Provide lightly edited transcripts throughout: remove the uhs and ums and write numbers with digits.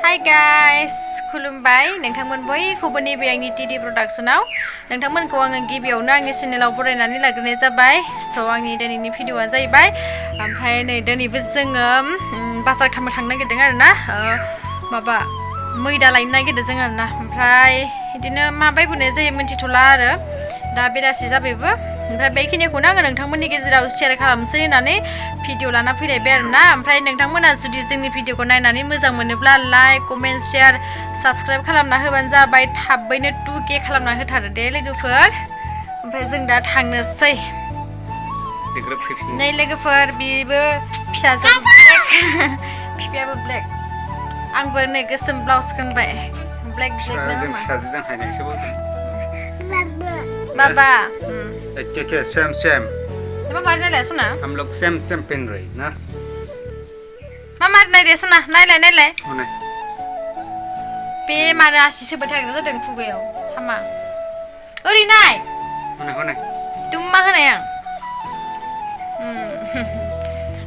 Hi guys, खुलुमबाय नोंथांमोन बयखौबो नैबे आंनि टिडि प्रडाक्शनाव नोंथांमोनखौ आङो गिबियावनो आंनि चेनेलाव बरायनानै लाग्रोनाय जाबाय। स' आंनि दिनैनि भिडिअ'आ जाहैबाय ओमफ्राय नै दिनैबो जोङो बाजार खालामनो थांनो नागिरदों आरोना माबा मैदा लायनो नागिरदों जों आरोना ओमफ्राय बिदिनो माबाय बुंनाय जायो मिन्थिथ'ला आरो दा बेलासि जाबायबो ओमफ्राय बेखिनिखौनो आङो नोंथांमोननि गेजेराव शेयार खालामसै होननानै भिडिअ लाना फैलायबाय आरोना ओमफ्राय नोंथांमोना जुदि जोंनि भिडिअखौ नायनानै मोजां मोनोब्ला लाइक कमेन्ट शेयार साबस्क्राइब खालामना होबानो जाबाय थाबैनो 2K खालामना होथारो दे लोगोफोर ओमफ्राय जों दा थांनोसै नै लोगोफोर बेबो फिसाजोबो ब्लेक बिफायाबो ब्लेक आंबो नै गोसोम ब्लाउस गानबाय ब्लेक बाबा Okay, same. Mama naila suna. हम लोग सेम पहन रहे ना. Mama naila suna, naila. होने. Be mana asi sebatai kita sedang fugayo, sama. Ori nai. होने. Dumma hana yang.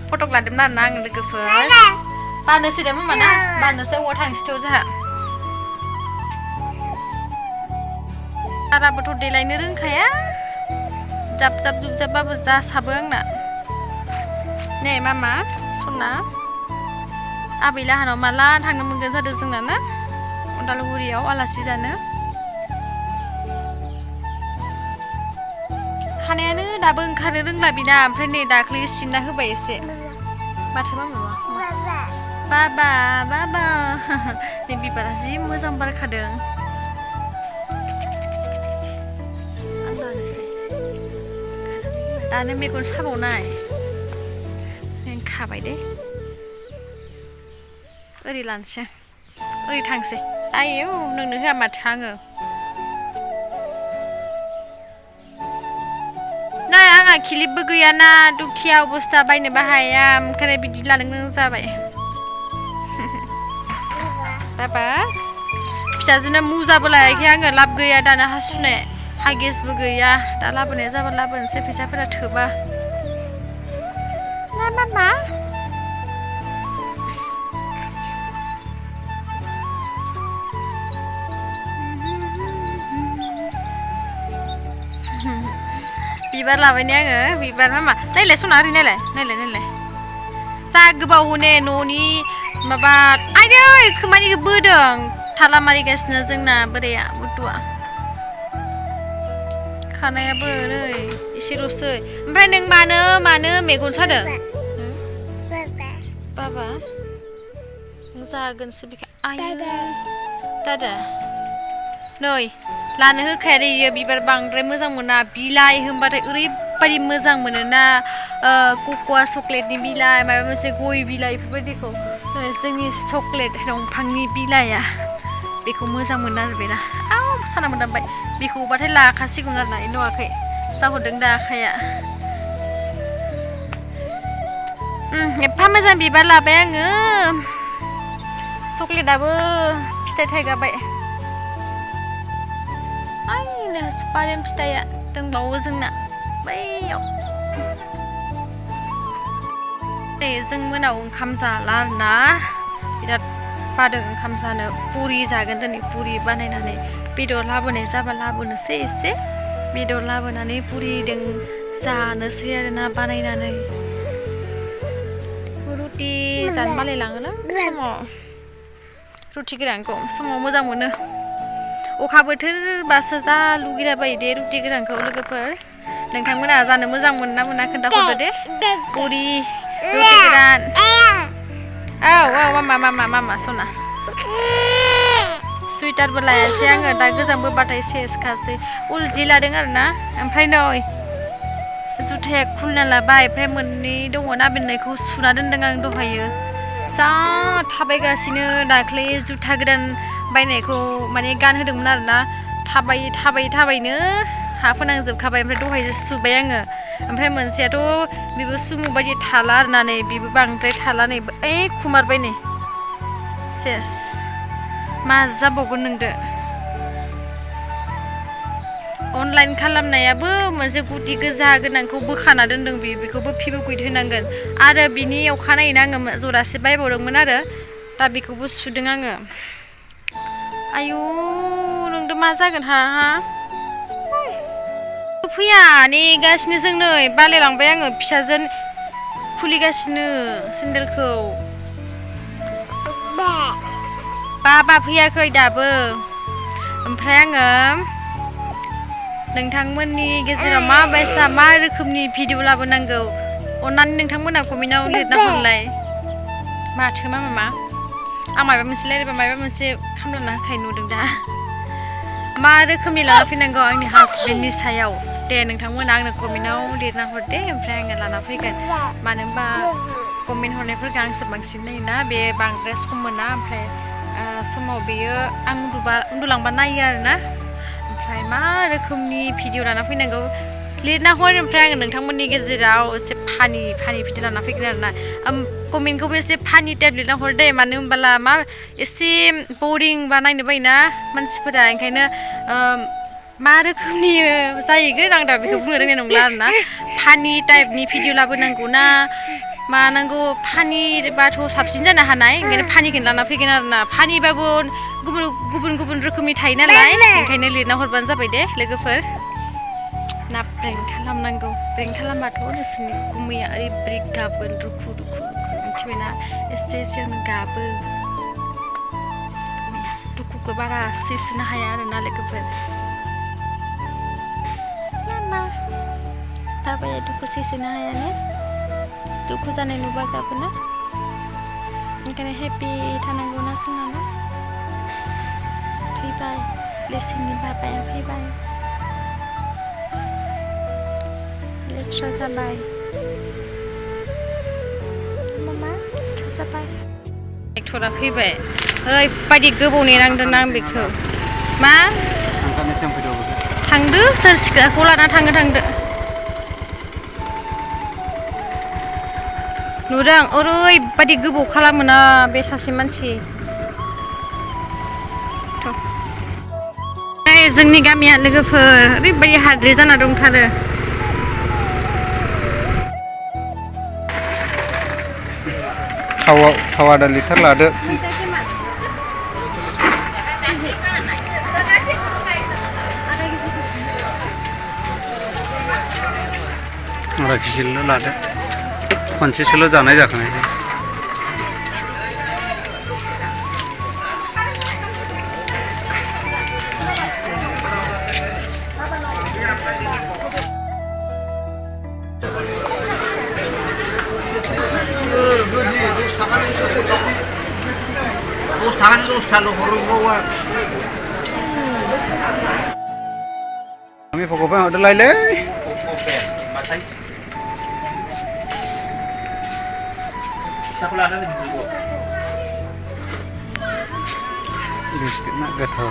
Foto keladem nana ang legefer. Bana sih deh mana? Bana saya watang situ jah. Ara betul delay nireng kaya. Jab babu za sabeng na. Nih mama, suna. Abila hano mala thangno mungkin zade जोंना ना उदालगुरियाव आलासि जानो खानायानो दाबो ओंखारनो रोंला बिना ओमफ्राय नै दाख्लै सिनना होबाय एसे माथो बाबा नै बिबारा जि मोजां बारखादों दानो मेगन साबावनाय खाबाय दे ओरै लानोसै ओरै थांसै आयौ नोंनो होआ माथो आङो नै आंहा खिलिपबो गैयाना दुखिया अबस्था बायनोबो हाया ओंखायनो बिदि लानो गोनां जाबाय बाबा फिसाजोनो मुजाबो लायाखै आङो लाब गैया दानो हासुनाय हागिसबो गैया दा लाबोनाया जाबा लाबोनोसै फैसाफोरा थोबा ना मामा बिबार लाबायने आङो बिबार मामा नायलाय सना ओरै नायलाय जा गोबाव हने न'नि माबा आयै खोमानिखौ बोदों थाला मारिगासिनो जोंना बोराया बुथुआ खानायाबो नै एसेल'सै ओमफ्राय नों मानो मेगन सादों बाबा जागोनसो बिखा आयै दादा नै लानो होखाया दे इयो बिबार बांद्राय मोजां मोना बिलाइ होनबाथाय ओरैबायदि मोजां मोनोना कक'आ चक्लेटनि बिलाइ माबा मोनसे गय बिलाइ बेफोरबायदिखौ जोंनि चक्लेट दंफांनि बिलाइआ बेखौ मोजां मोनो आरो बेना साना मोनदांबाय बेखौबाथाय लाखासिगोन आरोना नुवाखै जाहरदों दा आखाइया एफा मोजां बिबार लाबाय आङो चक्लेटआबो फिथाइ थाइगाबाय सुपारेम फिथाइया दंबावो जोंना बैयाव नै जों मोनाव ओंखाम जाला आरोना बिराद बादों ओंखाम जानो पुरि जागोन दिनै पुरि बानायनानै बेदर लाबोनाय जाबा लाबोनोसै एसे बेदर लाबोनानै पुरिजों जानोसै आरोना बानायनानै रुटि जानो बालायलाङोना समाव रुटि गोरानखौ समाव मोजां मोनो अखा बोथोरबासो जा लुगैला बायो दे रुटि गोरानखौ लोगोफोर नोंथांमोना जानो मोजां मोनना मोना खोन्थाहरदो दे पुरि रुटि गोरान औ मामा सना सुइटारबो लायासै आङो दा गोजांबोबाथाय सेसखासै उल जि लादों आरोना ओमफ्राय नै जुथाया खुलिना लाबाय ओमफ्राय मोननै दङ ना बेननायखौ सुना दोनदों आं दहायो जा थाबायगासिनो दाख्लै जुथा गोदान बायनायखौ माने गानहोदोंमोन आरोना थाबायनो हा फोनांजोबखाबाय ओमफ्राय दहायसो सुबाय आङो ओमफ्राय मोनसेयाथ' बेबो सुमु बायदि थाला आरोना नै बेबो बांद्राय थाला नै खुमारबाय नै सेस मा जाबावगोन नोंदो अनलाइन खालामनायाबो मोनसे गुदि गोजा गोनांखौ बोखाना दोनदों बेखौबो फिबोकुइट होनांगोन आरो बिनि अखानायैनो आङो जरासे बायबावदोंमोन आरो दा बेखौबो सुदों आङो आयु नोंदो मा जागोन हा फैया नेगासिनो जों नै बालायलांबाय आङो फिसाजों खुलिगासिनो सेन्देलखौ बाबा फैयाखै दाबो ओमफ्राय आङो नोंथांमोननि गेजेराव माबायसा मा रोखोमनि भिडिअ लाबोनांगौ अन्नानै नोंथांमोना कमेन्टआव लिरना हरलाय माथो मामा आं माबा मोनसे रायलायबा माबा मोनसे खालामना होखाय नुदों दा मा रोखोमनि लाना फैनांगौ आंनि हासबेन्डनि सायाव दे नोंथांमोना आंनो कमेन्टआव लिरना हर दे ओमफ्राय आङो लाना फैगोन मानो होनबा कमेन्ट हरनायफोरखौ आंसो बांसिन नायोना बे बांद्राय सम मोना ओमफ्राय समाव बेयो आं उन्दुलांबा नायो आरोना ओमफ्राय मा रोखोमनि भिडिअ लाना फैनांगौ लिरना हर ओमफ्राय आङो नोंथांमोननि गेजेराव एसे फानि भिडिअ लाना फैगोन आरोना कमेन्टखौबो एसे फानि टाइप लिरना हर दे मानो होनबोला मा एसे बरिं बा नायनो बायोना मानसिफोरा ओंखायनो मा रोखोमनि जाहैगोन आं दा बेखौ बुंनो रोंनाय नंला आरोना फानि टाइपनि भिडिअ लाबोनांगौ ना मा नांगौ फानिबाथ' साबसिन जानो हानाय ओंखायनो फानिखौनो लाना फैगोन आरोना फानिबाबो गुबुन रोखोमनि थायो नालाय ओंखायनो लिरना हरबानो जाबाय दे लोगोफोर ना प्रेंक खालामनांगौ प्रेंक खालामबाथ' नोंसोरनि गुमैया ओरैबायदि गाबोन दुखु मिथिबायना एसेयावनो गाबो दुखुखौ बारा सैसोनो हाया आरोना लोगोफोर बाबाया दुखु सैसोनो हायानो दुखु जानाय नुबा गाबोना ओंखायनो हेपि थानांगौ ना जोंना फैबाय लेसिंनि बाबाया फैबाय लेथ्रा जाबाय मामा लेथ्रा जाबाय एक्टरा फैबाय ओरैबायदि गोबाव नेनांदों आं बेखौ मा थांदो सोर सिख्लाखौ लाना थांदो नुदों ओरैबायदि गोबाव खालामोना बे सासे मानसि जोंनि गामिया लोगोफोर ओरैबायदि हाद्रि जाना दंथारो थाव आधा लिटार लादो आधा केजिल' लादो खनसेसोल' जानाय जाखानाय আমি ভগৱান হতে লাইলে बिस्किट ना गोथाव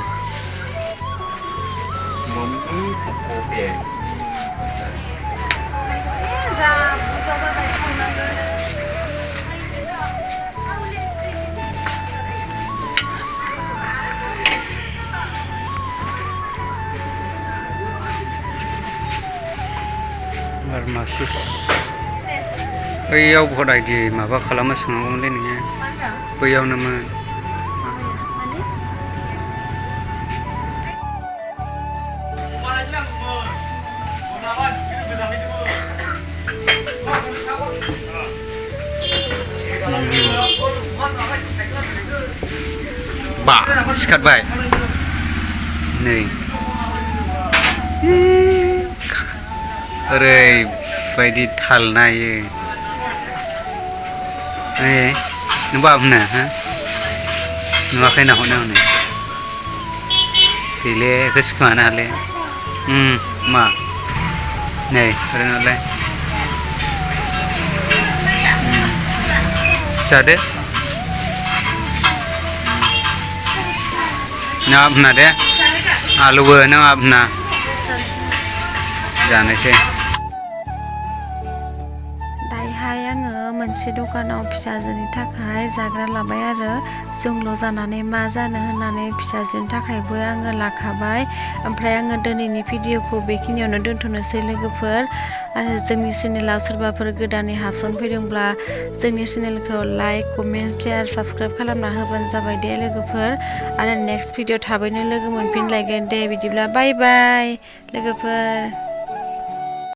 मासिस बैयाव भट आइडि माबा खालामनो सोंनांगौमोनलै नोङो बैयावनोमोन बा सिखारबाय नै ओरैबायदि थाल नायो नों बाबुनो हो नुवाखै ना हनै हनै गैले गोसोखांनो हाले मा नै ओरैनोलाय जादो नों आबना दे आलुबो नों आबना जानोसै दायोहाय आङो मोनसे दखानाव फिसाजोनि थाखाय जाग्रा लाबाय आरो जोंल' जानानै मा जानो होननानै फिसाजोनि थाखायबो आङो लाखाबाय। ओमफ्राय आङो दिनैनि भिडिअखौ बेखिनियावनो दोनथ'नोसै लोगोफोर। आरो जोंनि चेनेलाव सोरबाफोर गोदानै हाबसनफैदोंब्ला जोंनि चेनेलखौ लाइक कमेन्ट शेयार साबस्क्राइब खालामना होबानो जाबाय दे लोगोफोर। आरो नेक्स्ट भिडिअ थाबैनो लोगो मोनफिनलायगोन दे बिदिब्ला बाय बाय लोगोफोर।